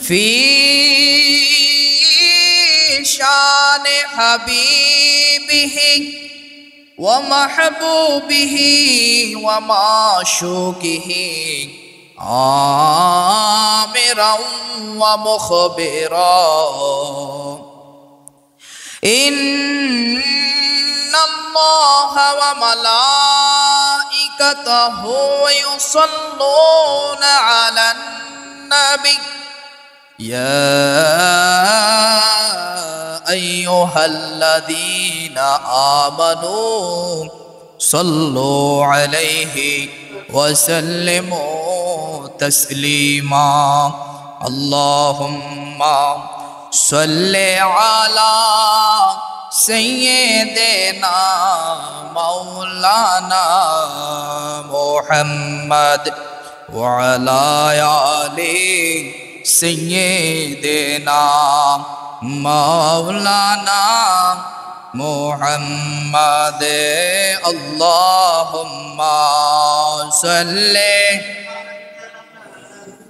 في شان حبيبه ومحبوبه ومعشوقه آمرا ومخبرا إن الله وملائكته يصلون على النبي يا أيها الذين آمنوا صلوا عليه وسلموا تسليما اللهم صل على سيدنا مولانا محمد وعلى آل سيدنا مولانا محمد اللهم صل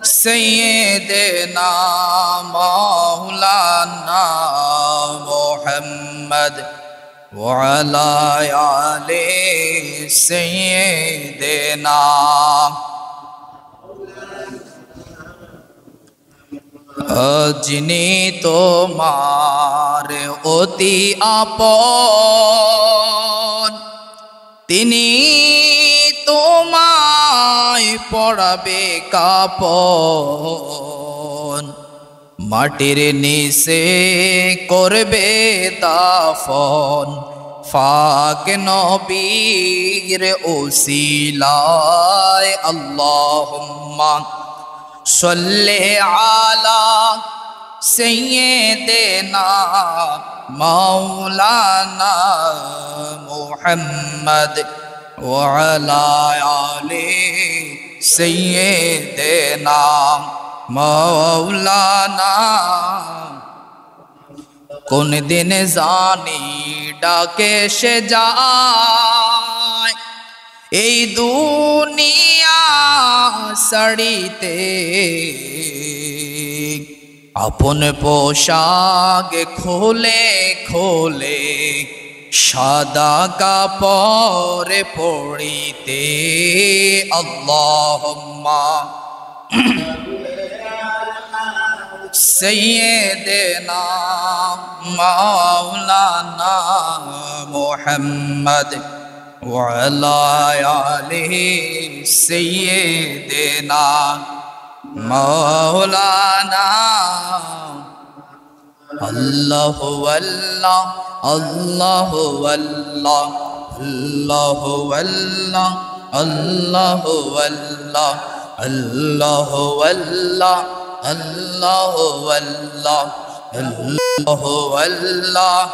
سيدنا مولانا محمد وعلى آل سيدنا যিনি তোমার অতি আপন তিনি তোমায় পরাবে কাপন মাটির নিচে করবে দাফন ফাক নবীর ওসিলায় আল্লাহুম্মা صلي على سيدنا مولانا محمد وعلى آل سيدنا مولانا কোন দিন জানি ডাকে সে যায় এই দুনিয়া সাড়িতে আপন পোশাক খোলে খোলে সাদা কাপড় পরিতে আল্লাহুম্মা সাইয়্যিদিনা মাওলানা মুহাম্মদ وعلى آله سيدنا مولانا الله والله الله والله الله والله الله والله الله والله الله والله الله والله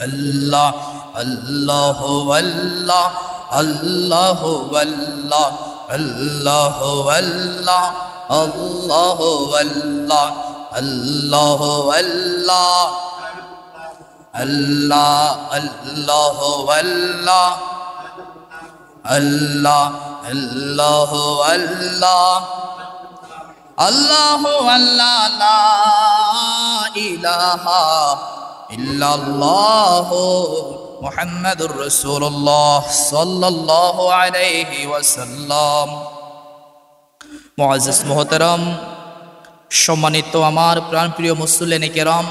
الله الله والله الله والله الله والله الله والله الله والله الله الله والله الله الله والله الله والله لا إله إلا الله محمد رسول الله صلى الله عليه وسلم মুআজ্জিজ মুহতারাম সম্মানিত আমার প্রাণপ্রিয় মুসল্লিনে কেরাম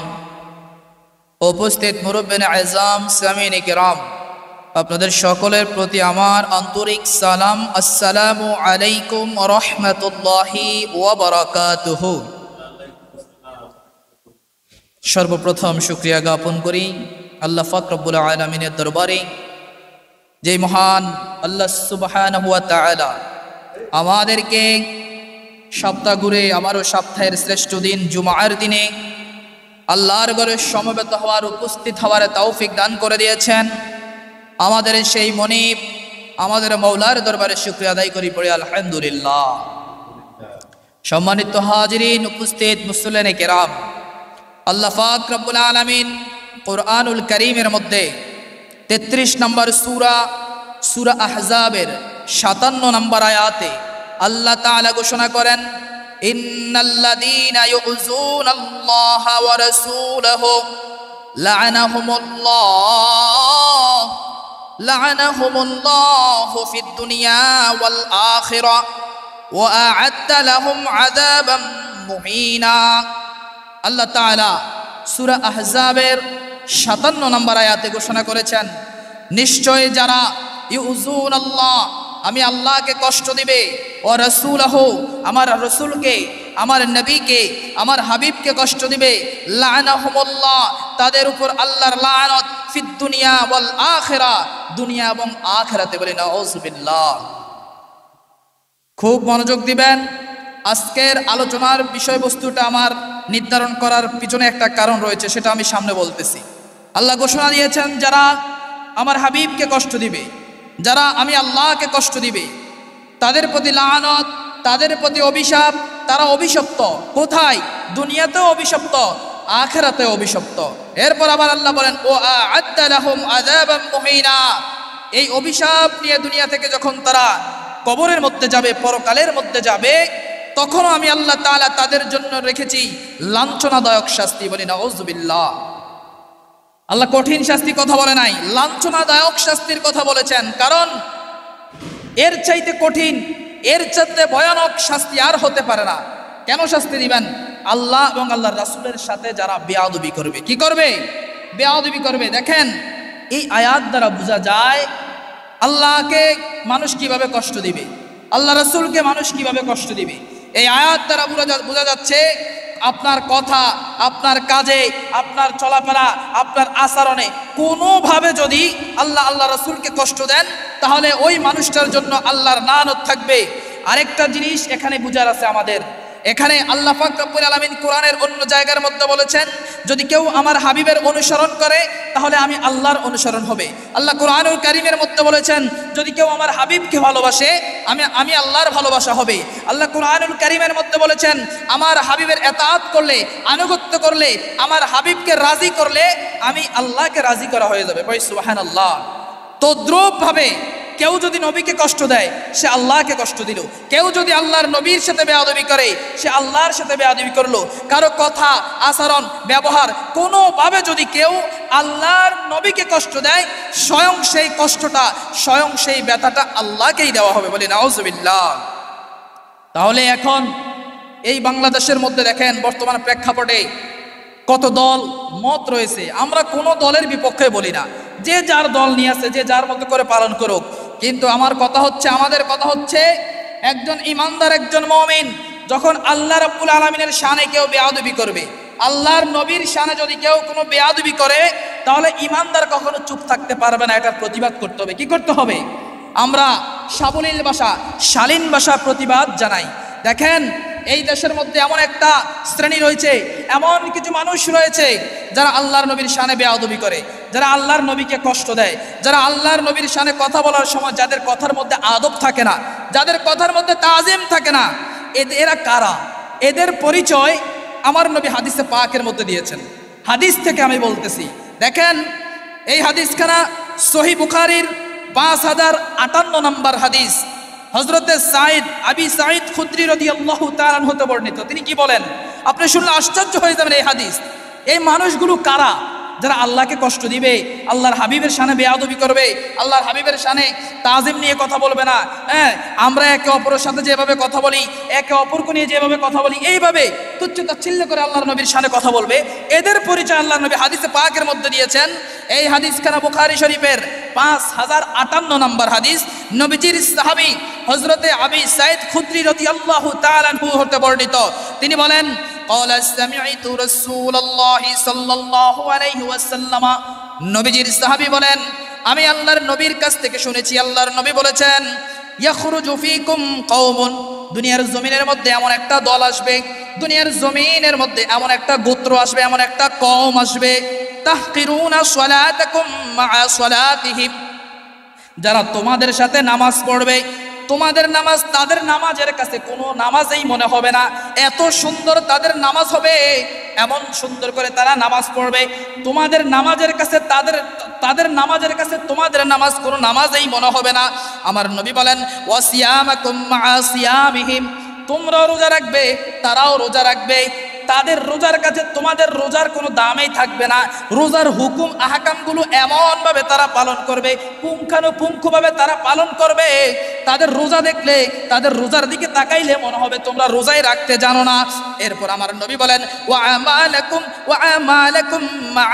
উপস্থিত মুরব্বিনে আযম সামিনে কেরাম আপনাদের সকলের প্রতি আমার আন্তরিক সালাম আসসালামু আলাইকুম ওয়া রাহমাতুল্লাহি ওয়া বারাকাতুহু সর্বপ্রথম শুকরিয়া জ্ঞাপন করি আল্লাহ পাক রব্বুল আলামিনের দরবারে যে মহান আল্লাহ সুবহানাহু ওয়া তাআলা আমাদেরকে সপ্তাহ ঘুরে আবারও সপ্তাহের শ্রেষ্ঠ দিন জুমার দিনে আল্লাহর ঘরে সমবেত হওয়ার উপস্থিত হওয়ার তৌফিক দান করে দিয়েছেন আমাদের সেই মনিব আমাদের মওলার দরবারে শুকরিয়া আদায় করি পড়ি আলহামদুলিল্লাহ সম্মানিত হাজিরিন উপস্থিত মুসল্লিনে কেরাম আল্লাহ পাক রব্বুল আলামিন কুরআনুল কারীমের মধ্যে 33 নম্বর সূরা আহজাবের 57 নম্বর আয়াতে আল্লাহ তাআলা ঘোষণা করেন ইন্নাল্লাযীনা ইউযুনাল্লাহা ওয়া রাসূলাহু লা'নাহুমুল্লাহু ফিদ দুনিয়া ওয়াল আখিরা ওয়া আ'আদ্দা লাহুম আযাবাম মুহিনা। আল্লাহ তাআলা সূরা আহজাবের 57 নম্বর আয়াতে ঘোষণা করেছেন, নিশ্চয় যারা ইউযুনাল্লাহ, আমি আল্লাহকে কষ্ট দিবে, ও রাসূলাহু, আমার রাসূলকে, আমার নবীকে, আমার হাবিবকে কষ্ট দিবে, লা'নাহুমুল্লাহ, তাদের উপর আল্লাহর লানত, ফিদ দুনিয়া ওয়াল আখিরা, দুনিয়া এবং আখিরাতে। বলি নাউযুবিল্লাহ। খুব মনোযোগ দিবেন। আজকের আলোচনার বিষয়বস্তুটা আমার নির্ধারণ করার পিছনে একটা কারণ রয়েছে, সেটা আমি সামনে বলতেছি। আল্লাহ ঘোষণা দিয়েছেন, যারা আমার হাবিবকে কষ্ট দিবে, যারা আমি আল্লাহকে কষ্ট দিবে, তাদের প্রতি লানত, তাদের প্রতি অভিশাপ, তারা অভিশপ্ত। কোথায়? দুনিয়াতেও অভিশপ্ত, আখিরাতেও অভিশপ্ত। এরপর আবার আল্লাহ বলেন, ও আ'আদ্দা লাহুম আযাবাম মুহিনা, এই অভিশাপ নিয়ে দুনিয়া থেকে যখন তারা কবরের মধ্যে যাবে, পরকালের মধ্যে যাবে, তখনও আমি আল্লাহ তাআলা তাদের জন্য রেখেছি লাঞ্ছনাদায়ক শাস্তি। বলি নাউযুবিল্লাহ। আল্লাহ কঠিন শাস্তির কথা বলে নাই, লাঞ্ছনাদায়ক শাস্তির কথা বলেছেন। কারণ এর চাইতে কঠিন, এর চাইতে ভয়ানক শাস্তি আর হতে পারে না। কেন শাস্তি দিবেন? আল্লাহ এবং আল্লাহর রাসূলের সাথে যারা বেয়াদবি করবে। কি করবে? বেয়াদবি করবে। দেখেন, এই আয়াত দ্বারা বোঝা যায় আল্লাহকে মানুষ কিভাবে কষ্ট দিবে, আল্লাহ রাসূলকে মানুষ কিভাবে কষ্ট দিবে। এই আয়াত দ্বারা বোঝা যাচ্ছে আপনার কথা, আপনার কাজে, আপনার চলাফেরা, আপনার আচরণে কোনোভাবে যদি আল্লাহ রাসূলকে কষ্ট দেন, তাহলে ওই মানুষটার জন্য আল্লাহর লানত থাকবে। আরেকটা জিনিস এখানে বুঝার আছে আমাদের। এখানে আল্লাহ পাক রব্বুল আলামিন কোরআনের অন্য জায়গার মধ্যে বলেছেন, যদি কেউ আমার হাবিবের অনুসরণ করে তাহলে আমি আল্লাহর অনুসরণ হবে। আল্লাহ কোরআনুল কারীমের মধ্যে বলেছেন, যদি কেউ আমার হাবিবকে ভালোবাসে আমি আল্লাহর ভালোবাসা হবে। আল্লাহ কোরআনুল কারীমের মধ্যে বলেছেন, আমার হাবিবের এতাআত করলে, আনুগত্য করলে, আমার হাবিবকে রাজি করলে আমি আল্লাহকে রাজি করা হয়ে যাবে। ভাই সুবহানাল্লাহ। তদ্রূপ ভাবে কেউ যদি নবীকে কষ্ট দেয়, সে আল্লাহকে কষ্ট দিল। কেউ যদি আল্লাহর নবীর সাথে বেয়াদবি করে, সে আল্লাহর সাথে বেয়াদবি করলো। কারো কথা, আচরণ, ব্যবহার কোনোভাবে যদি কেউ আল্লাহর নবীকে কষ্ট দেয়, স্বয়ং সেই কষ্টটা, স্বয়ং সেই ব্যথাটা আল্লাহকেই দেওয়া হবে। বলি নাউযুবিল্লাহ। তাহলে এখন এই বাংলাদেশের মধ্যে দেখেন, বর্তমান প্রেক্ষাপটে কত দল মত রয়েছে। আমরা কোনো দলের বিপক্ষে বলি না, যে যার দল নিয়ে আসে, যে যার মতো করে পালন করুক। কিন্তু আমার কথা হচ্ছে, আমাদের কথা হচ্ছে, একজন ইমানদার, একজন মুমিন যখন আল্লাহ রাব্বুল আলামিনের শানে কেউ বেয়াদবি করবে, আল্লাহর নবীর শানে যদি কেউ কোনো বেয়াদবি করে, তাহলে ইমানদার কখনো চুপ থাকতে পারবে না, এটার প্রতিবাদ করতে হবে। কি করতে হবে? আমরা সাবলীল ভাষা, শালীন ভাষা প্রতিবাদ জানাই। দেখেন, এই দেশের মধ্যে এমন একটা শ্রেণী রয়েছে, এমন কিছু মানুষ রয়েছে যারা আল্লাহর নবীর শানে বেয়াদবি করে, যারা আল্লাহর নবীকে কষ্ট দেয়, যারা আল্লাহর নবীর শানে কথা বলার সময় যাদের কথার মধ্যে আদব থাকে না, যাদের কথার মধ্যে তাজিম থাকে না, এরা কারা? এদের পরিচয় আমার নবী হাদিসে পাকের মধ্যে দিয়েছেন। হাদিস থেকে আমি বলতেছি। দেখেন, এই হাদিসখানা সহিহ বুখারীর 5058 নম্বর হাদিস। হযরতে আবি সাঈদ খুদরি রাদিয়াল্লাহু তাআলা আনহু হতে বর্ণিত। তিনি কি বলেন? আপনি শুনলে আশ্চর্য হয়ে যাবেন এই হাদিস। এই মানুষগুলো কারা? যারা আল্লাহকে কষ্ট দিবে, আল্লাহর হাবিবের শানে বেয়াদবি করবে, আল্লাহর হাবিবের শানে তাজিম নিয়ে কথা বলবে না। আমরা একে অপরের সাথে যেভাবে কথা বলি, একে অপরকে নিয়ে যেভাবে কথা বলি, এইভাবে তুচ্ছ তাচ্ছিল্য করে আল্লাহর নবীর শানে কথা বলবে, এদের পরিচয় আল্লাহর নবী হাদিসে পাকের মধ্যে দিয়েছেন। এই হাদিসখানা বুখারী শরীফের 5058 নম্বর হাদিস। নবীজির সাহাবী হযরতে আবি সাঈদ খুদরি রাদিয়াল্লাহু তাআলা আনহু হতে বর্ণিত। তিনি বলেন, ক্বালা সামি'তু রাসূলুল্লাহি সাল্লাল্লাহু আলাইহি ওয়াসাল্লাম। নবীজির সাহাবী বলেন, আমি আল্লাহর নবীর কাছ থেকে শুনেছি, আল্লাহর নবী বলেছেন, ইয়াখরুজু ফীকুম কওমুন, দুনিয়ার জমিনের মধ্যে এমন একটা দল আসবে, দুনিয়ার জমিনের মধ্যে এমন একটা গোত্র আসবে, এমন একটা কওম আসবে, তাহকিরুনা সালাতাকুম মা'a সালাতিহিম, যারা তোমাদের সাথে নামাজ পড়বে, তোমাদের নামাজ তাদের নামাজের কাছে কোনো নামাজই মনে হবে না। এত সুন্দর তাদের নামাজ হবে, এমন সুন্দর করে তারা নামাজ পড়বে, তোমাদের নামাজের কাছে তাদের নামাজের কাছে তোমাদের নামাজ কোনো নামাজই মনে হবে না। আমার নবী বলেন, ওয়াসিয়ামাকুম মা'a সিয়ামিহিম, তোমরাও রোজা রাখবে, তারাও রোজা রাখবে। তাদের রোজার কাছে তোমাদের রোজার কোনো দামই থাকবে না। রোজার হুকুম আহকামগুলো এমনভাবে তারা পালন করবে, পুঙ্খানুপুঙ্খভাবে তারা পালন করবে। তাদের রোজা দেখলে, তাদের রোজার দিকে তাকাইলে মনে হবে তোমরা রোজাই রাখতে জানো না। এরপর আমার নবী বলেন ওয়া আমালাকুম মা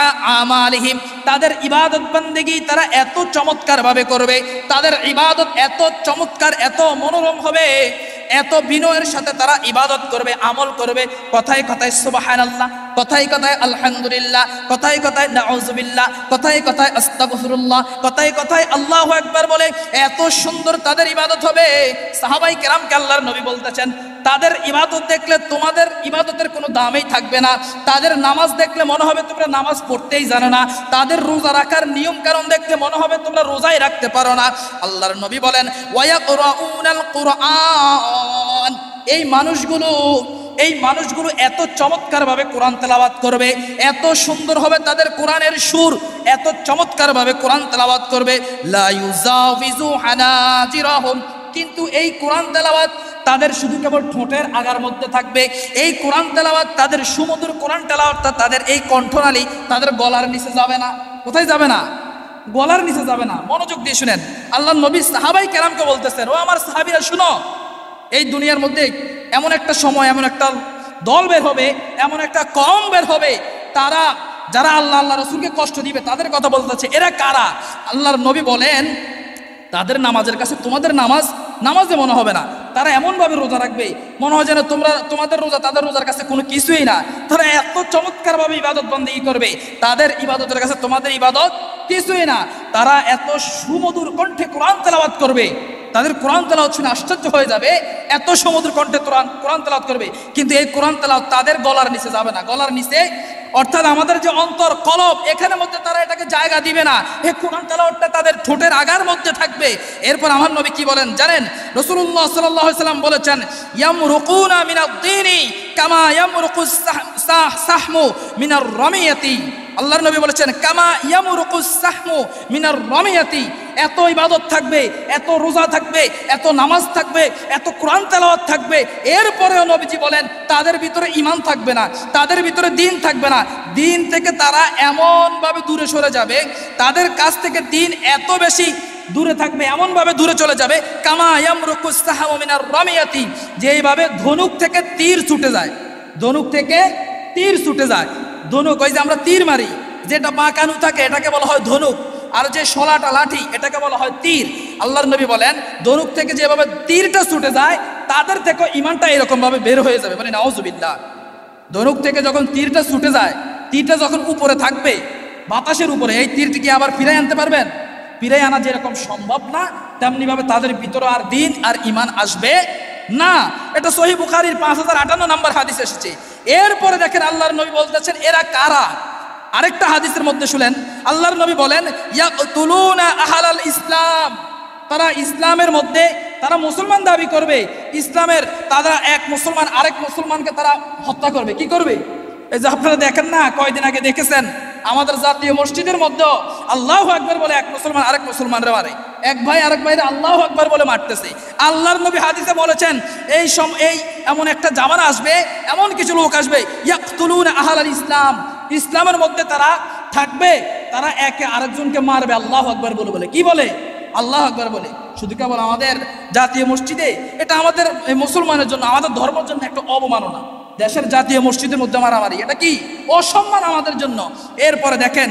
আমালিহিম, তাদের ইবাদত বন্দেগী তারা এত চমৎকারভাবে করবে, তাদের ইবাদত এত চমৎকার, এত মনোরম হবে, এত বিনয়ের সাথে তারা ইবাদত করবে, আমল করবে। কথায় কথায় সুবহানাল্লাহ, কথায় কথায় আলহামদুলিল্লাহ, কথায় কথায় নাউযুবিল্লাহ, কথায় কথায় আস্তাগফিরুল্লাহ, কথায় কথায় আল্লাহু আকবার বলে এত সুন্দর তাদের ইবাদত হবে। সাহাবায়ে কেরামকে আল্লাহর নবী বলতেছেন তাদের ইবাদত দেখলে তোমাদের ইবাদতের কোনো দামই থাকবে না। তাদের নামাজ দেখলে মনে হবে তোমরা নামাজ পড়তেই জানো না। তাদের রোজা রাখার নিয়ম কানুন দেখলে মনে হবে তোমরা রোজাই রাখতে পারো না। আল্লাহর নবী বলেন ওয়ায়াকরাউনাল কুরআন, এই মানুষগুলো এত চমৎকারভাবে কোরআন তেলাওয়াত করবে, এত সুন্দর হবে তাদের কোরআনের সুর, এত চমৎকারভাবে কোরআন তেলাওয়াত করবে। লা ইউজাফিজু হানাজিরাহুম, কিন্তু এই কোরআন তেলাওয়াত তাদের শুধু কেবল ঠোঁটের আগার মধ্যে থাকবে। এই কোরআন তেলাওয়াত, তাদের সুমধুর কোরআন তেলাওয়াতটা তাদের এই কণ্ঠনালী তাদের গলার নিচে যাবে না। কোথায় যাবে না? গলার নিচে যাবে না। মনোযোগ দিয়ে শুনেন, আল্লাহর নবী সাহাবায়ে কেরামকে বলতেছেন, ও আমার সাহাবীরা শুনো, এই দুনিয়ার মধ্যে এমন একটা সময়, এমন একটা দল বের হবে, এমন একটা কওম বের হবে, তারা যারা আল্লাহ রাসূলকে কষ্ট দিবে, তাদের কথা বলতেছে। এরা কারা? আল্লাহর নবী বলেন তাদের নামাজের কাছে তোমাদের নামাজে মনে হবে না। তারা এমনভাবে রোজা রাখবে মনে হয় যেন তোমাদের রোজা তাদের রোজার কাছে কোনো কিছুই না। তারা এত চমৎকারভাবে ইবাদত বন্দেগী করবে, তাদের ইবাদতের কাছে তোমাদের ইবাদত কিছুই না। তারা এত সুমধুর কণ্ঠে কোরআন তেলাওয়াত করবে, তাদের কোরআন তেলাওয়াত শুনে আশ্চর্য হয়ে যাবে, এত সমুদ্র কণ্ঠে কোরআন তেলাওয়াত করবে, কিন্তু এই কোরআন তেলাওয়াত তাদের গলার নিচে যাবে না। গলার নিচে অর্থাৎ আমাদের যে অন্তর কলব, এখানের মধ্যে তারা এটাকে জায়গা দিবে না। এই কোরআন তেলাওয়াতটা তাদের ঠোঁটের আগার মধ্যে থাকবে। এরপর আমার নবী কি বলেন জানেন? রাসূলুল্লাহ সাল্লাল্লাহু আলাইহি সাল্লাম বলেছেন ইয়ামরুকুনা মিনাদ-দীনি কামা ইয়ামরুকুস সাহমু মিনার রামিয়াতি। আল্লাহর নবী বলেছেন কামা ইয়ামরুকুস সাহমু মিনার রামিয়াতি। এত ইবাদত থাকবে, এত রোজা থাকবে, এত নামাজ থাকবে, এত কোরআন তেলাওয়াত থাকবে, এরপরেও নবীজি বলেন তাদের ভিতরে ঈমান থাকবে না, তাদের ভিতরে দ্বীন থাকবে না। দ্বীন থেকে তারা এমনভাবে দূরে সরে যাবে, তাদের কাছ থেকে দ্বীন এত বেশি দূরে থাকবে, এমনভাবে দূরে চলে যাবে কামা ইয়ামরুকুস সাহমু মিনার রামিয়াতি, যেইভাবে ধনুক থেকে তীর ছুটে যায়। ধনুক থেকে তীর ছুটে যায়। ধনুক, ওই যে আমরা তীর মারি, যেটা বাঁকানো থাকে এটাকে বলা হয় ধনুক, আর যে শলাটা লাঠি এটাকে বলা হয় তীর। আল্লাহর নবী বলেন ধনুক থেকে যেভাবে তীরটা ছুটে যায়, তাদের থেকে ঈমানটা এরকম ভাবে বের হয়ে যাবে। মানে নাউজুবিল্লাহ। ধনুক থেকে যখন তীরটা ছুটে যায়, তীরটা যখন উপরে থাকবে বাতাসের উপরে, এই তীরটিকে আবার ফিরাই আনতে পারবেন? ফিরাই আনা যেরকম সম্ভব না, তেমনি ভাবে তাদের ভিতরে আর দ্বীন আর ঈমান আসবে না। এটা সহিহ বুখারীর 5058 নম্বর হাদিস এসেছে। এরপরে দেখেন আল্লাহর নবী বলতেছেন এরা কারা। আরেকটা হাদিসের মধ্যে শুনেন, আল্লাহর নবী বলেন ইয়াকতুলুনা আহলাল ইসলাম, তারা ইসলামের মধ্যে তারা মুসলমান দাবি করবে, ইসলামের তারা এক মুসলমান আরেক মুসলমানকে তারা হত্যা করবে। কি করবে? এই যে আপনারা দেখেন না, কয়দিন আগে দেখেছেন আমাদের জাতীয় মসজিদের মধ্যে আল্লাহু আকবার বলে এক মুসলমান আরেক মুসলমানরে মারে, এক ভাই আরেক ভাইরে আল্লাহু আকবার বলে মারতেছে। আল্লাহর নবী হাদিসে বলেছেন এই এমন একটা জামানা আসবে, এমন কিছু লোক আসবে ইয়াকতুলুনা আহলাল ইসলাম, ইসলামের মধ্যে তারা থাকবে, তারা একে আরেকজনকে মারবে আল্লাহু আকবার বলে বলে। কি বলে? আল্লাহু আকবার বলে। শুধু কেবল আমাদের জাতীয় মসজিদে, এটা আমাদের মুসলমানের জন্য, আমাদের ধর্মের জন্য একটা অবমাননা। দেশের জাতীয় মসজিদের মধ্যে মারামারি, এটা কি অসম্মান আমাদের জন্য। এরপরে দেখেন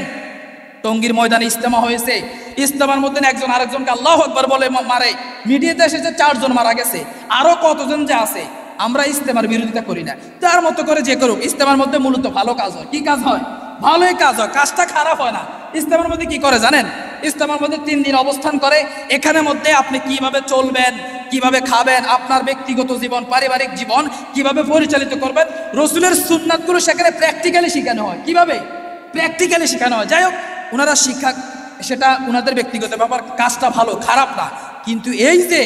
টঙ্গীর ময়দানে ইজতেমা হয়েছে, ইজতেমার মধ্যে একজন আরেকজনকে আল্লাহু আকবার বলে মারে। মিডিয়াতে এসেছে 4 জন মারা গেছে, আরো কতজন যে আছে। আমরা ইজতেমার বিরোধিতা করি না, তার মতো করে যে করুক। ইজতেমার মধ্যে মূলত ভালো কাজ হয়। কি কাজ হয়? ভালোই কাজ হয়, কাজটা খারাপ হয় না। ইজতেমার মধ্যে কি করে জানেন? ইজতেমার মধ্যে 3 দিন অবস্থান করে, এখানের মধ্যে আপনি কিভাবে চলবেন, কিভাবে খাবেন, আপনার ব্যক্তিগত জীবন, পারিবারিক জীবন কিভাবে পরিচালিত করবেন, রসুলের সুন্নাতগুলো সেখানে প্র্যাকটিক্যালি শেখানো হয়। কিভাবে? প্র্যাকটিক্যালি শেখানো হয়। যাই হোক, ওনারা শিক্ষা, সেটা ওনাদের ব্যক্তিগত ব্যাপার, কাজটা ভালো খারাপ না। কিন্তু এই যে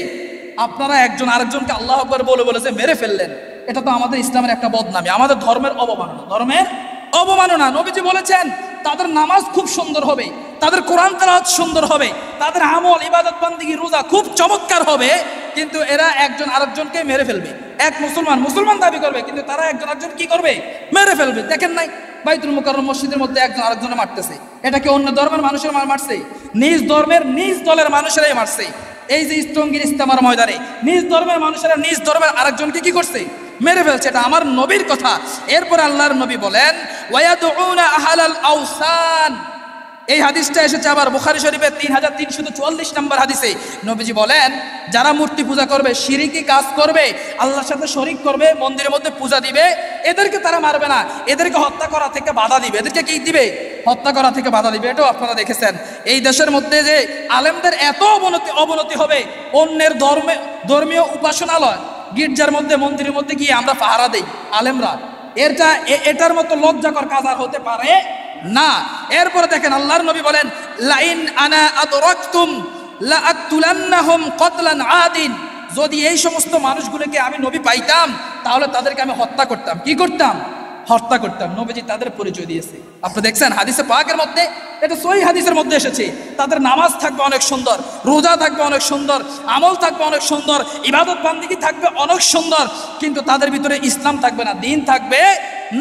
আপনারা একজন আরেকজনকে আল্লাহু আকবার বলে বলে যে মেরে ফেললেন, এটা তো আমাদের ইসলামের একটা বদনামি, আমাদের ধর্মের অবমাননা, ধর্মের অবমাননা। নবীজি বলেছেন তাদের নামাজ খুব সুন্দর হবে, তাদের কোরআন তেলাওয়াত সুন্দর হবে, তাদের আমল ইবাদত বন্দেগী রোজা খুব চমৎকার হবে, কিন্তু এরা একজন আরেকজনকে মেরে ফেলবে। এক মুসলমান দাবি করবে, কিন্তু তারা একজন একজন কি করবে, মেরে ফেলবে। দেখেন নাই বাইতুল মুকাররম মসজিদের মধ্যে একজন আরেকজনে মারতেছে, এটা কি অন্য ধর্মের মানুষের মারছে? নিজ ধর্মের নিজ দলের মানুষেরাই মারছে। এই যে টঙ্গীর ইস্তেমার ময়দানে নিজ ধর্মের মানুষেরা নিজ ধর্মের আরেকজনকে কি করছে, মেরে ফেলছে। এটা আমার নবীর কথা। এরপর আল্লাহর নবী বলেন ওয়ায়াদউনা আহলাল আওসান। এই হাদিসটা এসেছে আবার বুখারী শরীফের 3344 নম্বর হাদিসে। নবীজি বলেন যারা মূর্তি পূজা করবে, শিরকি কাজ করবে, আল্লাহর সাথে শরীক করবে, মন্দিরের মধ্যে পূজা দিবে, এদেরকে তারা মারবে না, এদেরকে হত্যা করা থেকে বাধা দিবে। এদেরকে কি দিবে? হত্যা করা থেকে বাধা দিবে। এটাও আপনারা দেখেছেন এই দেশের মধ্যে যে আলেমদের এত অবনতি হবে, অন্যের ধর্মীয় উপাসনালয় গির্জার মধ্যে মন্দিরের মধ্যে গিয়ে আমরা পাহারা দেই আলেমরা, এটার মতো লজ্জাকর কাজ আর হতে পারে না। এরপরে দেখেন আল্লাহর নবী বলেন লাইন আনা আদরাকতুম লা আকতুলান্নাহুম কতলান আদিন। যদি এই সমস্ত মানুষগুলোকে আমি নবী পাইতাম তাহলে তাদেরকে আমি হত্যা করতাম। কি করতাম? হত্যা করতাম। নবীজি তাদের পরিচয় দিয়েছে। আপনি দেখছেন হাদিসে পাকের মধ্যে, এটা সহিহ হাদিসের মধ্যে এসেছে, তাদের নামাজ থাকবে অনেক সুন্দর, রোজা থাকবে অনেক সুন্দর, আমল থাকবে অনেক সুন্দর, ইবাদত বান্দিগি থাকবে অনেক সুন্দর, কিন্তু তাদের ভিতরে ইসলাম থাকবে না, দ্বীন থাকবে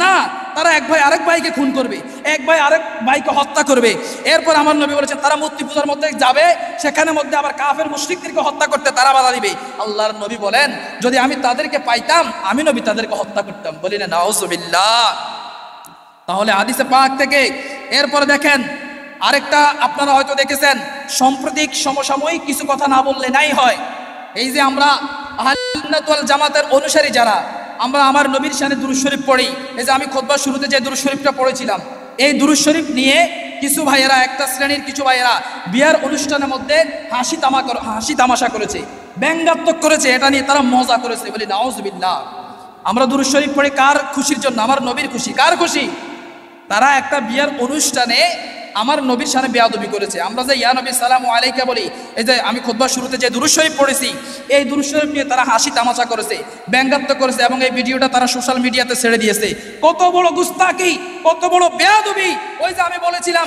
না। তারা এক ভাই আরেক ভাইকে খুন করবে, এক ভাই আরেক ভাইকে হত্যা করবে। এরপর আমার নবী বলেছেন তারা মূর্তি পূজার মধ্যে যাবে, সেখানে মধ্যে আবার কাফের মুশরিকদেরকে হত্যা করতে তারা বাধা দিবে। আল্লাহর নবী বলেন যদি আমি তাদেরকে পাইতাম আমি নবী তাদেরকে হত্যা করতাম। বলি না নাউজুবিল্লাহ। তাহলে হাদিসে পাক থেকে এরপরে দেখেন আরেকটা আপনারা হয়তো দেখেছেন, সাম্প্রতিক সমসাময়িক কিছু কথা না বললে নাই হয়। এই যে আমরা আহলে সুন্নাত ওয়াল জামাতের অনুসারী যারা, আমরা আমার নবীর শানে দুরূদ শরীফ পড়ি। এই যে আমি খুতবার শুরুতে যে দুরূদ শরীফটা পড়েছিলাম, এই দুরূদ শরীফ নিয়ে কিছু ভাইয়েরা, একটা শ্রেণীর কিছু ভাইয়েরা বিয়ার অনুষ্ঠানের মধ্যে হাসি তামাশা করেছে, ব্যঙ্গাত্মক করেছে, এটা নিয়ে তারা মজা করেছে। বলি নাউজুবিল্লাহ। আমরা দুরূদ শরীফ পড়ি কার খুশির জন্য? আমার নবীর খুশি। কার খুশি? তারা একটা বিয়ার অনুষ্ঠানে আমার নবীর সামনে বেয়াদবি করেছে। আমরা যে ইয়া নবী সালামু আলাইকা বলি, এই যে আমি খুতবা শুরুতে যে দুরূদ শরীফ পড়েছি, এই দুরূদ শরীফ নিয়ে তারা হাসি তামাশা করেছে, ব্যঙ্গাত্মক করেছে, এবং এই ভিডিওটা তারা সোশ্যাল মিডিয়াতে ছেড়ে দিয়েছে। কত বড় গুস্তাকি, কত বড় বেয়াদবি! ওই যে আমি বলেছিলাম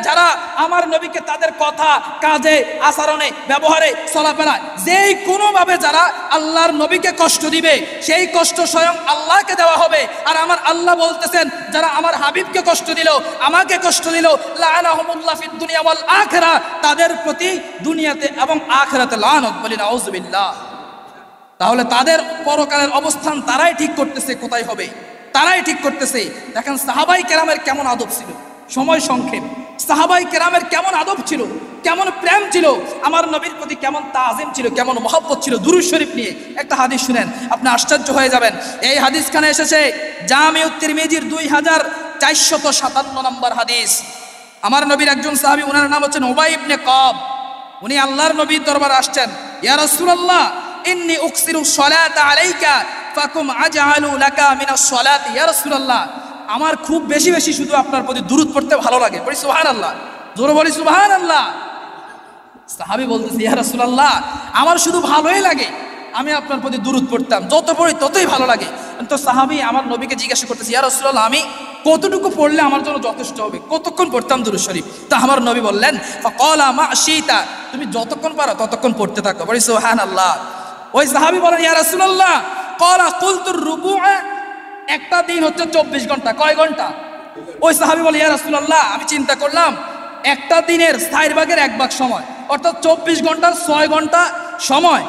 যারা আমার নবীকে তাদের কথা, কাজে, আচরণে, ব্যবহারে, চলাফেরা যেই কোনোভাবে যারা আল্লাহর নবীকে কষ্ট দিবে, সেই কষ্ট স্বয়ং আল্লাহকে দেওয়া হবে। আর আমার আল্লাহ বলতেছেন যারা আমার হাবিবকে কষ্ট দিল, আমাকে কষ্ট দিল, লাআনাহুমুল্লাহ ফিদ দুনিয়া ওয়াল আখিরা, তাদের প্রতি দুনিয়াতে এবং আখিরাতে লানত। বলি নাউজুবিল্লাহ। তাহলে তাদের পরকালের অবস্থান তারাই ঠিক করতেছে, কোথায় হবে তারাই ঠিক করতেছে। দেখেন সাহাবাই কেরামের কেমন আদব ছিল, সময় সংক্ষেপ, সাহাবাই কেরামের কেমন আদব ছিল, কেমন প্রেম ছিল, আমার নবীর প্রতি কেমন তাজিম ছিল, কেমন মহব্বত ছিল। দুরূদ শরীফ নিয়ে একটা হাদিস শুনেন, আপনি আশ্চর্য হয়ে যাবেন। এই হাদিসখানে এসেছে জামিউত তিরমিজির 2457 নম্বর হাদিস। আমার নবীর একজন সাহাবী, ওনার নাম হচ্ছেন উবাই ইবনে কাব। উনি আল্লাহর নবীর দরবারে আসছেন, ইয়া রাসূলুল্লাহ ইন্নী উকসিরু সলাতা আলাইকা ফাকুম আজআলু লাকা মিনাস সলাতি। ইয়া রাসূলুল্লাহ আমার খুব বেশি বেশি শুধু আপনার প্রতি দুরূদ পড়তে ভালো লাগে। বলি সুবহানাল্লাহ, জোরে বলি সুবহানাল্লাহ। সাহাবী বলতেছে ইয়া রাসূলুল্লাহ আমার শুধু ভালোই লাগে, আমি আপনার প্রতি দুরূদ পড়তাম, যত পড়ি ততই ভালো লাগে। তো সাহাবী আমার নবীকে জিজ্ঞাসা করতেছে ইয়া রাসূলুল্লাহ আমি কতটুকু পড়লে আমার জন্য যথেষ্ট হবে, কতক্ষণ পড়তাম দুরূদ শরীফ? তা আমার নবী বললেন ফাকালা মা শিতা, তুমি যতক্ষণ পারো ততক্ষণ পড়তে থাকো। বলি সুবহানাল্লাহ। ওই সাহাবী বলেন ইয়া রাসূলুল্লাহ ক্বালা কুলতুর রুবুআ, একটা দিন হচ্ছে 24 ঘন্টা। কয় ঘন্টা? ওই সাহাবী বলে ইয়া রাসূলুল্লাহ আমি চিন্তা করলাম একটা দিনের 4 ভাগের 1 ভাগ সময়, অর্থাৎ 24 ঘন্টার 6 ঘন্টা সময়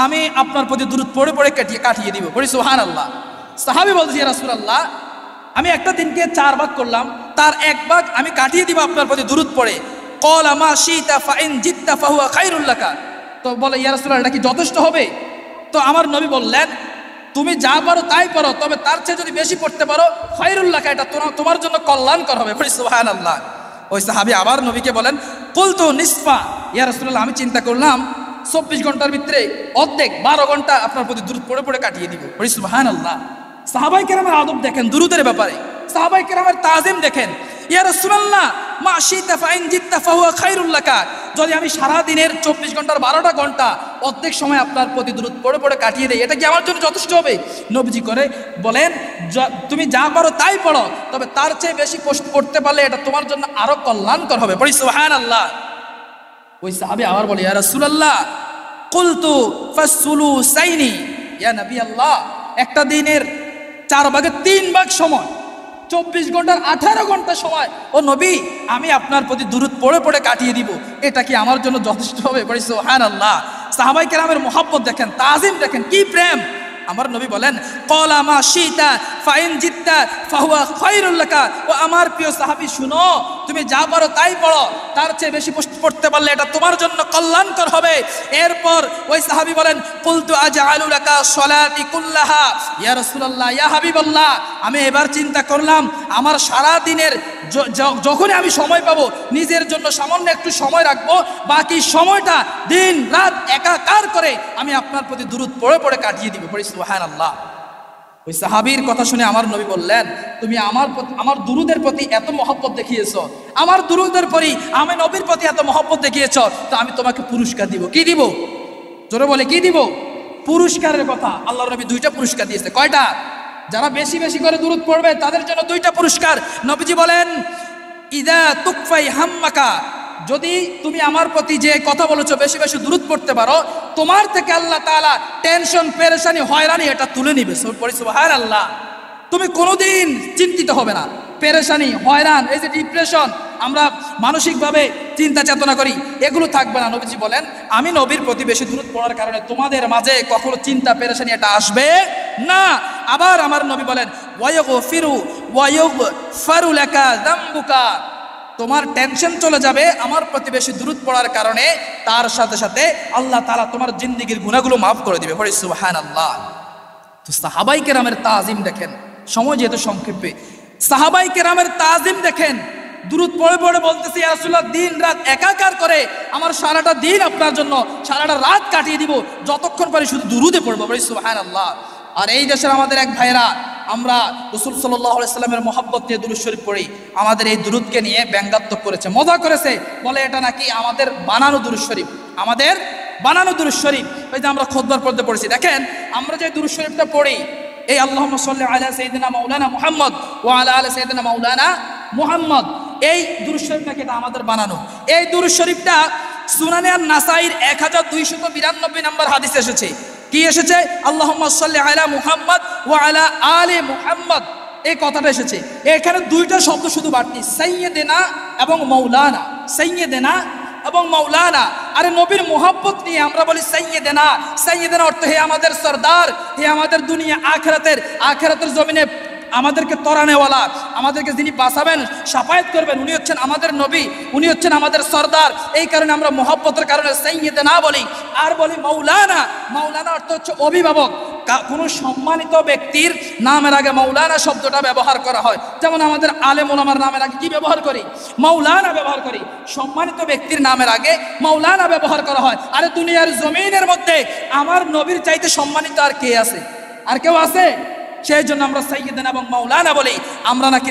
আমি আপনার প্রতি দুরূদ পড়ে পড়ে কাটিয়ে দিব। বলি সুবহানাল্লাহ। সাহাবী বলছে ইয়া রাসূলুল্লাহ আমি একটা দিনকে 4 ভাগ করলাম, তার 1 ভাগ আমি কাটিয়ে দিব আপনার প্রতি দুরূদ পড়ে। ক্বালা মা শিতা ফাইন জিত্তা ফাহুয়া খায়রুল লাকা। তো বলে ইয়া রাসূলুল্লাহ এটা কি যথেষ্ট হবে? তো আমার নবী বললেন তুমি যা পারো তাই পারো, তবে তার চেয়ে যদি বেশি পড়তে পারো খায়রুল লাকা, এটা তোমার জন্য কল্যাণকর হবে। বলি সুবহানাল্লাহ। ওই সাহাবী আবার নবীকে বলেন কুলতু নিসফা, ইয়া রাসূলুল্লাহ আমি চিন্তা করলাম 24 ঘন্টার ভিতরে অর্ধেক 12 ঘন্টা আপনার প্রতি দুরূদ পড়ে পড়ে কাটিয়ে দিব। বলি সুবহানাল্লাহ। সাহাবায়ে কেরামের আদব দেখেন দুরূদের ব্যাপারে, সাহাবায়ে কেরামের তাজিম দেখেন। ইয়া রাসূলুল্লাহ মা শিতা ফাইন জিত্তা ফাহুয়া খায়রুল লাকা, যদি আমি সারা দিনের 24 ঘন্টার 12টা ঘন্টা অর্ধেক সময় আপনার প্রতি দুরূদ পড়ে পড়ে কাটিয়ে দেই, এটা কি আমার জন্য যথেষ্ট হবে? নবীজি করে বলেন তুমি যা পারো তাই পড়ো, তবে তার চেয়ে বেশি পড়তে পারলে এটা তোমার জন্য আরো কল্যাণকর হবে। বলি সুবহানাল্লাহ। ওই সাহাবী আবার বলে ইয়া রাসূলুল্লাহ কুলতু ফাসসুলুসাইনি, ইয়া নবী আল্লাহ, একটা দিনের 4 ভাগের 3 ভাগ সময়, 24 ঘন্টার 18 ঘন্টা সময় ও নবী আমি আপনার প্রতি দুরূদ পড়ে পড়ে কাটিয়ে দিব, এটা কি আমার জন্য যথেষ্ট হবে? বলি সুবহানাল্লাহ। সাহাবায়ে কেরামের মহব্বত দেখেন, তাজিম দেখেন, কি প্রেম। আমার নবী বলেন ক্বালা মা শিতা ফাইন জিত্তা ফাহুয়া খায়রুল লাকা। ও আমার প্রিয় সাহাবী শুনো, তুমি যা পারো তাই পড়ো, তার চেয়ে বেশি পড়তে পারলে এটা তোমার জন্য কল্যাণকর হবে। এরপর ওই সাহাবী বলেন কুলতু আজআলু লাকা সলাতি কুল্লাহা ইয়া রাসূলুল্লাহ, ইয়া হাবিবাল্লাহ, আমি এবার চিন্তা করলাম আমার সারা দিনের যখনই আমি সময় পাবো নিজের জন্য সামান্য একটু সময় রাখবো, বাকি সময়টা দিন রাত একাকার করে আমি আপনার প্রতি দুরূদ পড়ে পড়ে কাটিয়ে দিব। পড়ি সুবহানাল্লাহ। ওই সাহাবীর কথা শুনে আমার নবী বললেন তুমি আমার দুরূদের প্রতি এত মহব্বত দেখিয়েছো, আমার দুরূদের প্রতি আমি নবীর প্রতি এত মহব্বত দেখিয়েছো, তো আমি তোমাকে পুরস্কার দিব। কি দিব? জোরে বলে কি দিব? পুরস্কারের কথা। আল্লাহর নবী 2টা পুরস্কার দিয়েছে। কয়টা? যারা বেশি বেশি করে দুরূদ পড়বে তাদের জন্য 2টা পুরস্কার। নবীজি বলেন ইদা তুকফাই হাম্মাকা, যদি তুমি আমার প্রতি যে কথা বলেছো বেশি বেশি দুরূদ পড়তে পারো, তোমার থেকে আল্লাহ তাআলা টেনশন, পেরেশানি, হয়রানি এটা তুলে নিবে। সুবহানাল্লাহ। তুমি কোনোদিন চিন্তিত হবে না। পেরেশানি, হয়রান, এই যে ডিপ্রেশন, আমরা মানসিকভাবে চিন্তা চেতনা করি, এগুলো থাকবে না। নবীজি বলেন আমি নবীর প্রতি বেশি দুরূদ পড়ার কারণে তোমাদের মাঝে কখনো চিন্তা, পেরেশানি এটা আসবে না। আবার আমার নবী বলেন ওয়ায়গফিরু ওয়ায়গফারু লাকা যামবুকা, তোমার টেনশন চলে যাবে আমার প্রতি বেশি দুরূদ পড়ার কারণে, তার সাথে সাথে আল্লাহ তাআলা তোমার জিন্দেগীর গুনাহগুলো মাফ করে দিবে। পড়ি সুবহানাল্লাহ। তো সাহাবায়ে কেরামের তাজিম দেখেন, সময় যেহেতু সংক্ষেপে, সাহাবায়ে কেরামের তাজিম দেখেন। দুরূদ পড়ে পড়ে বলতেছি ইয়া রাসূলুল্লাহ দিন রাত একাকার করে আমার সারাটা দিন আপনার জন্য, সারাটা রাত কাটিয়ে দিব, যতক্ষণ পারি শুধু দুরূদে পড়বো। পড়ি সুবহানাল্লাহ। আর এই দেশের আমাদের এক ভাইরা, আমরা রাসূল সাল্লাল্লাহু আলাইহি সাল্লামের মহব্বত নিয়ে দুরূদ শরীফ পড়ি, আমাদের এই দুরূদকে নিয়ে ব্যঙ্গাত্মক করেছে, মজা করেছে, বলে এটা নাকি আমাদের বানানো দুরূদ শরীফ, আমাদের বানানো দুরূদ শরীফ। ওই যে আমরা খুতবার পড়তে পড়েছি, দেখেন আমরা যে দুরূদ শরীফটা পড়ি, এই আল্লাহুম্মা সাল্লি আলা সাইয়্যিদিনা মাওলানা মুহাম্মদ ওয়া আলা আলি সাইয়্যিদিনা মাওলানা মুহাম্মদ, এই দুরূদ শরীফ নাকি এটা আমাদের বানানো। এই দুরূদ শরীফটা সুনানে আন-নাসাঈর 1292 নম্বর হাদিসে এসেছে। কি এসেছে? আল্লাহুম্মা সাল্লি আলা মুহাম্মদ ওয়া আলা আলি মুহাম্মদ, এই কথাটা এসেছে। এখানে 2টা শব্দ শুধু বাড়তি, সাইয়্যিদিনা এবং মাওলানা, সাইয়্যিদিনা এবং মাওলানা। আরে নবীর মুহাব্বত নিয়ে আমরা বলি সাইয়্যিদিনা, সাইয়্যিদিনা অর্থ হে আমাদের সরদার, হে আমাদের দুনিয়া আখিরাতের জমিনে আমাদেরকে তরানেওয়ালা, আমাদেরকে যিনি বাঁচাবেন, শাফায়াত করবেন, উনি হচ্ছেন আমাদের নবী, উনি হচ্ছেন আমাদের সরদার। এই কারণে আমরা মুহাব্বতের কারণে সাইয়্যিদিনা বলি। আর বলি মাওলানা, মাওলানা অর্থ হচ্ছে অভিভাবক। কোনো সম্মানিত ব্যক্তির নামের আগে মাওলানা শব্দটা ব্যবহার করা হয়, যেমন আমাদের আলেম ওলামার নামের আগে কি ব্যবহার করি? মাওলানা ব্যবহার করি। সম্মানিত ব্যক্তির নামের আগে মাওলানা ব্যবহার করা হয়। আরে দুনিয়ার জমিনের মধ্যে আমার নবীর চাইতে সম্মানিত আর কে আছে? আর কেউ আছে? সেই জন্য আমরা সাইয়্যিদিনা এবং মাওলানা বলি। আমরা নাকি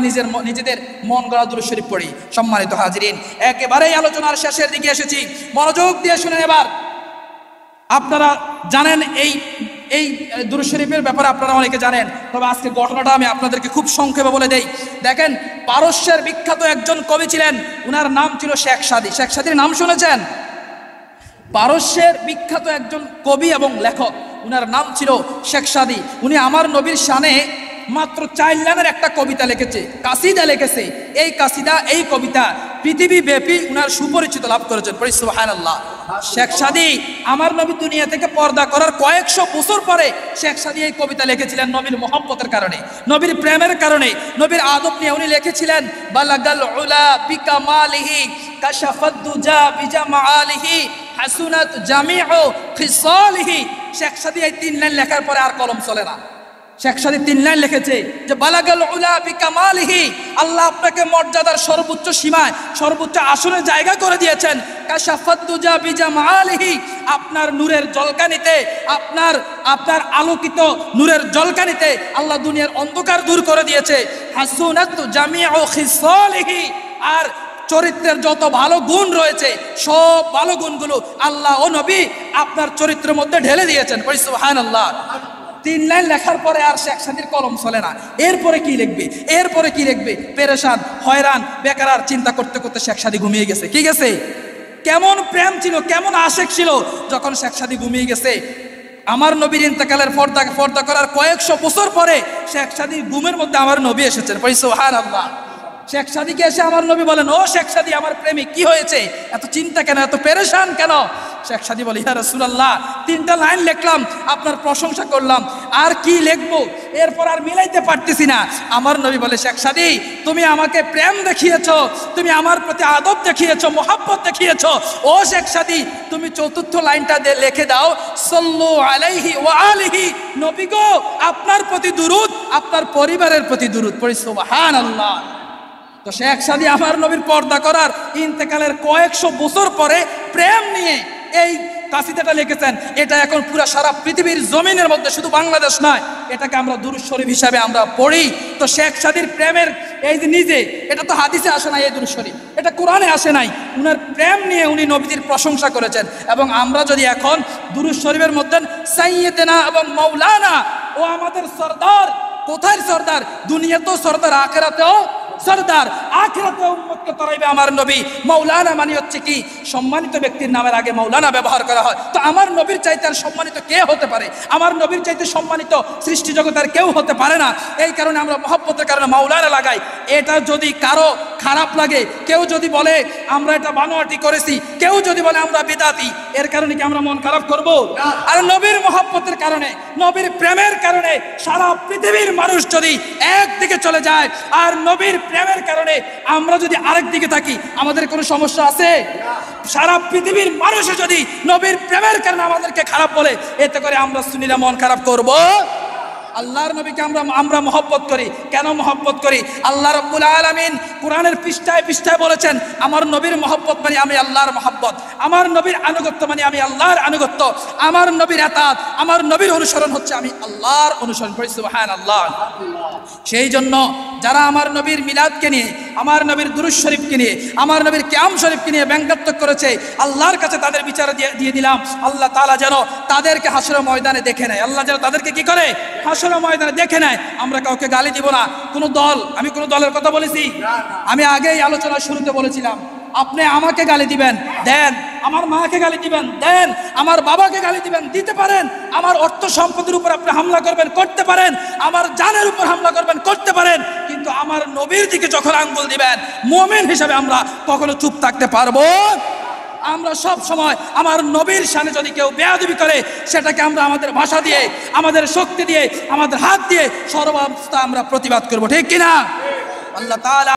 নিজেদের মন গড়া দুরূদ শরীফ পড়ি। সম্মানিত হাজিরিন, একেবারেই আলোচনার শেষের দিকে এসেছি, মনোযোগ দিয়ে শুনেন এবার। আপনারা জানেন এই দুরূদ শরীফের ব্যাপারে আপনারা অনেকে জানেন, তবে আজকে ঘটনাটা আমি আপনাদেরকে খুব সংক্ষেপে বলে দেই। দেখেন, পারস্যের বিখ্যাত একজন কবি ছিলেন, উনার নাম ছিল শেখ সাদী। শেখ সাদীর নাম শুনেছেন? পারস্যের বিখ্যাত একজন কবি এবং লেখক, উনার নাম ছিল শেখ সাদী। উনি আমার নবীর শানে মাত্র 4 লাইনের একটা কবিতা লিখেছে, কাসিদা লিখেছে। এই কাসিদা, এই কবিতা পৃথিবী ব্যাপী উনার সুপরিচিত লাভ করেছেন। পড়ি সুবহানাল্লাহ। শেখ সাদী আমার নবী দুনিয়া থেকে পর্দা করার কয়েকশো বছর পরে শেখ সাদী এই কবিতা লিখেছিলেন নবীর মুহাব্বতের কারণে, নবীর প্রেমের কারণে, নবীর আদব নিয়ে উনি লিখেছিলেন বালাগাল উলা বিকামালিহি কাশাফাদ দুজা বিজামালিহি হাসুনাত জামিউ খিসালিহি। শেখ সাদী এই 3 লাইন লেখার পরে আর কলম চলে না। শেখ সাদী 3 লাইন লিখেছে যে বালাগাল উলা বিকামালিহি, আল্লাহ আপনাকে মর্যাদার সর্বোচ্চ সীমায়, সর্বোচ্চ আসনে জায়গা করে দিয়েছেন। কাশাফাদ দুজা বিজামালিহি, আপনার নূরের জলকানিতে, আপনার আলোকিত নূরের জলকানিতে আল্লাহ দুনিয়ার অন্ধকার দূর করে দিয়েছে। হাসুনাত জামিউ খিসালিহি, আর চরিত্রের যত ভালো গুণ রয়েছে সব ভালো গুণগুলো আল্লাহ ও নবী আপনার চরিত্রের মধ্যে ঢেলে দিয়েছেন। পড়ি সুবহানাল্লাহ। 3 লাইন লেখার পরে আর শেখ সাদীর কলম চলে না। এরপরে কি লিখবে? পেরেশান, হয়রান, বেকার চিন্তা করতে করতে শেখ সাদী ঘুমিয়ে গেছে। কি গেছে? কেমন প্রেম ছিল, কেমন আশেক ছিল। যখন শেখ সাদী ঘুমিয়ে গেছে, আমার নবীর ইন্তেকালের পর্দা করার কয়েকশো বছর পরে শেখ সাদী ঘুমের মধ্যে আমার নবী এসেছেন, সুবহানাল্লাহ। শেখ সাদীকে এসে আমার নবী বলেন, ও শেখ সাদী আমার প্রেমিক, কি হয়েছে, এত চিন্তা কেন, এত পেরেশান কেন? শেখ সাদী বলে, ইয়া রাসূলুল্লাহ, 3টা লাইন লিখলাম, আপনার প্রশংসা করলাম, আর কি লিখবো, এরপর আর মিলাইতে পারতেছি না। আমার নবী বলে, শেখ সাদী, তুমি আমাকে প্রেম দেখিয়েছো, তুমি আমার প্রতি আদব দেখিয়েছো, মোহাব্বত দেখিয়েছো। ও শেখ সাদী, তুমি 4র্থ লাইনটা লিখে দাও, সাল্লু আলাইহি ওয়া আলিহি, নবী গো, আপনার প্রতি দুরূদ, আপনার পরিবারের প্রতি দুরূদ পড়ি, সুবহানাল্লাহ। তো শেখ সাদী আমার নবীর পর্দা করার ইন্তেকালের কয়েকশো বছর পরে প্রেম নিয়ে এই কাসিদাটা লিখেছেন। এটা এখন পুরো সারা পৃথিবীর জমিনের মধ্যে, শুধু বাংলাদেশ নয়, এটাকে আমরা দুরূদ শরীফ হিসাবে আমরা পড়ি। তো শেখ সাদীর প্রেমের এই যে নিজে, এটা তো হাদিসে আসে নাই, এই দুরূদ শরীফ এটা কোরআনে আসে নাই, উনার প্রেম নিয়ে উনি নবীজির প্রশংসা করেছেন। এবং আমরা যদি এখন দুরূদ শরীফের মধ্যে সাইয়্যিদানা এবং মাওলানা, ও আমাদের সরদার, কোথায় সরদার, দুনিয়াতেও সরদার, আখিরাতেও সরদার, আখিরাতে উম্মতকে তরাইবে আমার নবী। মাওলানা মানে হচ্ছে কি, সম্মানিত ব্যক্তির নামের আগে মাওলানা ব্যবহার করা হয়। তো আমার নবীর চাইতে আর সম্মানিত কে হতে পারে? আমার নবীর চাইতে সম্মানিত সৃষ্টি জগতের কেউ হতে পারে না। এই কারণে আমরা মহব্বতের কারণে মাওলানা লাগাই। এটা যদি কারো খারাপ লাগে, কেউ যদি বলে আমরা এটা বানোয়াটি করেছি, কেউ যদি বলে আমরা বিদাতি, এর কারণে কি আমরা মন খারাপ করব? আর নবীর মহব্বতের কারণে, নবীর প্রেমের কারণে সারা পৃথিবীর মানুষ যদি একদিকে চলে যায়, আর নবীর প্রেমের কারণে আমরা যদি আরেক দিকে থাকি, আমাদের কোনো সমস্যা আছে? সারা পৃথিবীর মানুষ যদি নবীর প্রেমের কারণে আমাদেরকে খারাপ বলে, এতে করে আমরা সুন্নিরা মন খারাপ করব? আল্লাহর নবীকে আমরা মহব্বত করি। কেন মহব্বত করি? আল্লাহ রাব্বুল আলামিন কোরআনের পৃষ্ঠায় পৃষ্ঠায় বলেছেন, আমার নবীর মহব্বত মানে আমি আল্লাহর মহব্বত, আমার নবীর আনুগত্য মানে আমি আল্লাহর আনুগত্য, আমার নবীর আতাত, আমার নবীর অনুসরণ হচ্ছে আমি আল্লাহর অনুসরণ করি, সুবহানাল্লাহ। সেই জন্য যারা আমার নবীর মিলাদকে নিয়ে, আমার নবীর দুরূদ শরীফকে নিয়ে, আমার নবীর কিয়াম শরীফকে নিয়ে ব্যঙ্গাত্মক করেছে, আল্লাহর কাছে তাদের বিচার দিয়ে দিলাম, আল্লাহ তাআলা যেন তাদেরকে হাসরের ময়দানে দেখে নেয়। আল্লাহ যেন তাদেরকে কি করে? হাসরের ময়দানে দেখে নেয়। আমরা কাউকে গালি দিব না। কোনো দল, আমি কোনো দলের কথা বলেছি? আমি আগেই আলোচনার শুরুতে বলেছিলাম, আপনি আমাকে গালি দিবেন, দেন, আমার মাকে গালি দিবেন, দেন, আমার বাবাকে গালি দিবেন, দিতে পারেন, আমার অর্থ সম্পদের উপর আপনি হামলা করবেন, করতে পারেন, আমার জানের উপর হামলা করবেন, করতে পারেন, কিন্তু আমার নবীর দিকে যখন আঙ্গুল দিবেন, মুমিন হিসাবে আমরা কখনো চুপ থাকতে পারবো? আমরা সব সময় আমার নবীর শানে যদি কেউ বেয়াদবি করে, সেটাকে আমরা আমাদের ভাষা দিয়ে, আমাদের শক্তি দিয়ে, আমাদের হাত দিয়ে সর্বাবস্থা আমরা প্রতিবাদ করব, ঠিক কিনা? আল্লাহ তাআলা